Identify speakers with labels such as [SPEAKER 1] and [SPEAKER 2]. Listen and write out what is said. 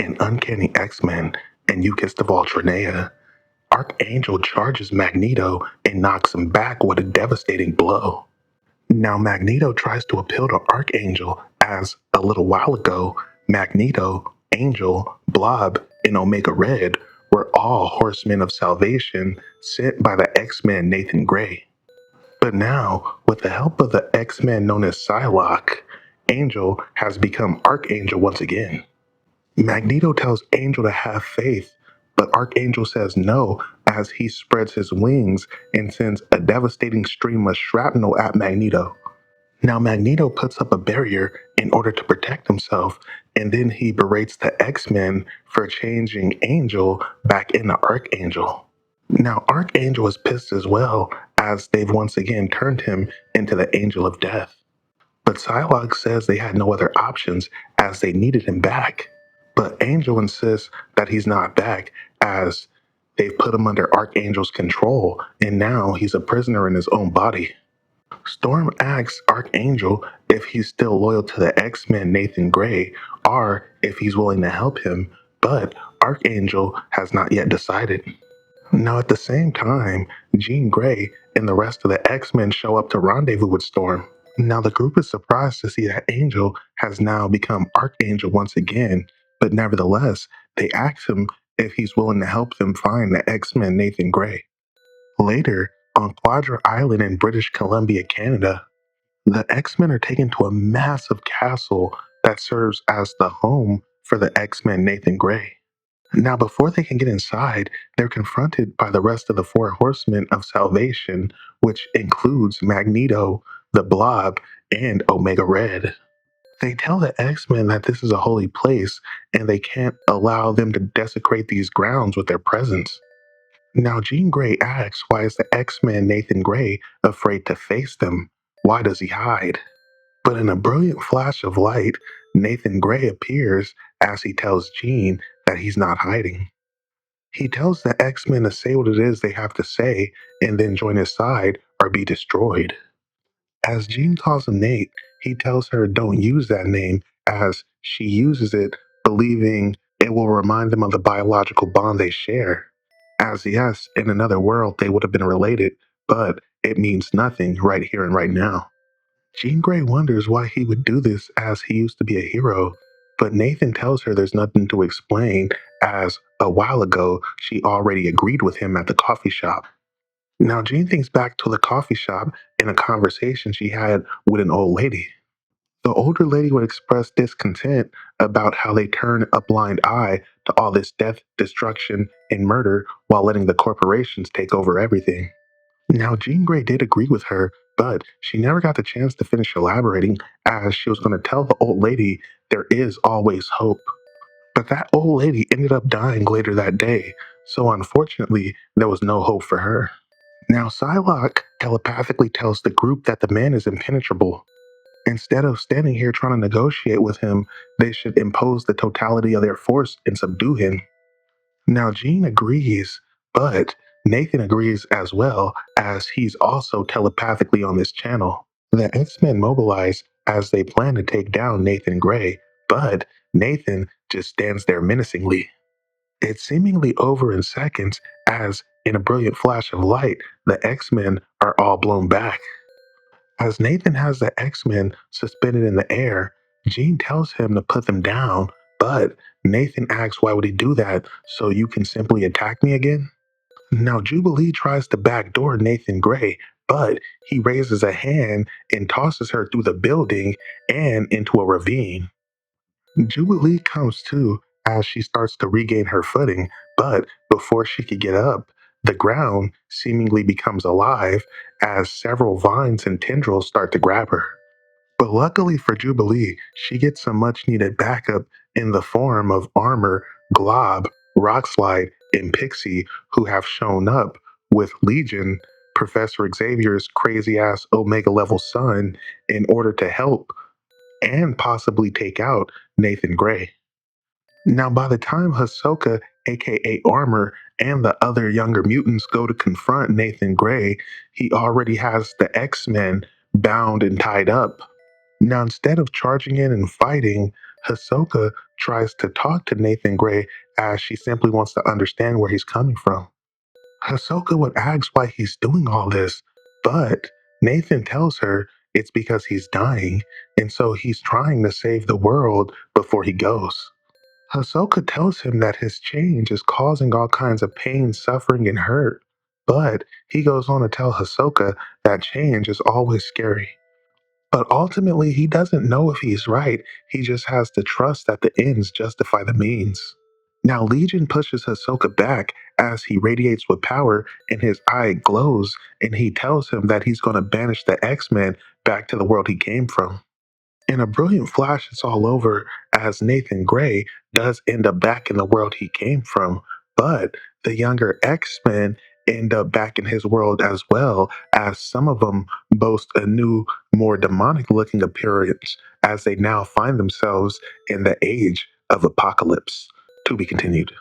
[SPEAKER 1] in Uncanny X-Men and You Kissed of Ultranea, Archangel charges Magneto and knocks him back with a devastating blow. Now Magneto tries to appeal to Archangel as, a little while ago, Magneto, Angel, Blob, and Omega Red were all horsemen of salvation sent by the X-Men Nathan Grey. But now, with the help of the X-Men known as Psylocke, Angel has become Archangel once again. Magneto tells Angel to have faith, but Archangel says no as he spreads his wings and sends a devastating stream of shrapnel at Magneto. Now, Magneto puts up a barrier in order to protect himself, and then he berates the X-Men for changing Angel back into Archangel. Now, Archangel is pissed as well, as they've once again turned him into the Angel of Death. But Psylocke says they had no other options as they needed him back. But Angel insists that he's not back as they've put him under Archangel's control and now he's a prisoner in his own body. Storm asks Archangel if he's still loyal to the X-Men Nathan Grey or if he's willing to help him, but Archangel has not yet decided. Now at the same time, Jean Grey and the rest of the X-Men show up to rendezvous with Storm. Now, the group is surprised to see that Angel has now become Archangel once again, but nevertheless, they ask him if he's willing to help them find the X-Men Nathan Grey. Later, on Quadra Island in British Columbia, Canada, the X-Men are taken to a massive castle that serves as the home for the X-Men Nathan Grey. Now, before they can get inside, they're confronted by the rest of the four horsemen of salvation, which includes Magneto, the Blob, and Omega Red. They tell the X-Men that this is a holy place and they can't allow them to desecrate these grounds with their presence. Now, Jean Grey asks why is the X-Men Nathan Grey afraid to face them? Why does he hide? But in a brilliant flash of light, Nathan Grey appears as he tells Jean that he's not hiding. He tells the X-Men to say what it is they have to say and then join his side or be destroyed. As Jean calls him Nate, he tells her don't use that name as she uses it believing it will remind them of the biological bond they share. As yes, in another world they would have been related, but it means nothing right here and right now. Jean Grey wonders why he would do this as he used to be a hero, but Nathan tells her there's nothing to explain as a while ago she already agreed with him at the coffee shop. Now Jean thinks back to the coffee shop in a conversation she had with an old lady. The older lady would express discontent about how they turn a blind eye to all this death, destruction, and murder while letting the corporations take over everything. Now, Jean Grey did agree with her, but she never got the chance to finish elaborating as she was going to tell the old lady there is always hope. But that old lady ended up dying later that day, so unfortunately, there was no hope for her. Now, Psylocke telepathically tells the group that the man is impenetrable. Instead of standing here trying to negotiate with him, they should impose the totality of their force and subdue him. Now, Jean agrees, but Nathan agrees as well, as he's also telepathically on this channel. The X-Men mobilize as they plan to take down Nathan Grey, but Nathan just stands there menacingly. It's seemingly over in seconds as, in a brilliant flash of light, the X-Men are all blown back. As Nathan has the X-Men suspended in the air, Jean tells him to put them down, but Nathan asks why would he do that, so you can simply attack me again? Now Jubilee tries to backdoor Nathan Grey, but he raises a hand and tosses her through the building and into a ravine. Jubilee comes to as she starts to regain her footing, but before she could get up, the ground seemingly becomes alive as several vines and tendrils start to grab her. But luckily for Jubilee, she gets some much needed backup in the form of Armor, Glob, Rockslide, and Pixie, who have shown up with Legion, Professor Xavier's crazy ass Omega level son, in order to help and possibly take out Nathan Grey. Now, by the time Hisoka, aka Armor, and the other younger mutants go to confront Nathan Grey, he already has the X-Men bound and tied up. Now, instead of charging in and fighting, Hisoka tries to talk to Nathan Gray as she simply wants to understand where he's coming from. Hisoka would ask why he's doing all this, but Nathan tells her it's because he's dying, and so he's trying to save the world before he goes. Hisoka tells him that his change is causing all kinds of pain, suffering, and hurt, but he goes on to tell Hisoka that change is always scary. But ultimately, he doesn't know if he's right. He just has to trust that the ends justify the means. Now, Legion pushes Hisoka back as he radiates with power and his eye glows, and he tells him that he's going to banish the X-Men back to the world he came from. In a brilliant flash, it's all over as Nathan Gray does end up back in the world he came from, but the younger X-Men end up back in his world as well, as some of them boast a new, more demonic looking appearance as they now find themselves in the age of apocalypse. To be continued.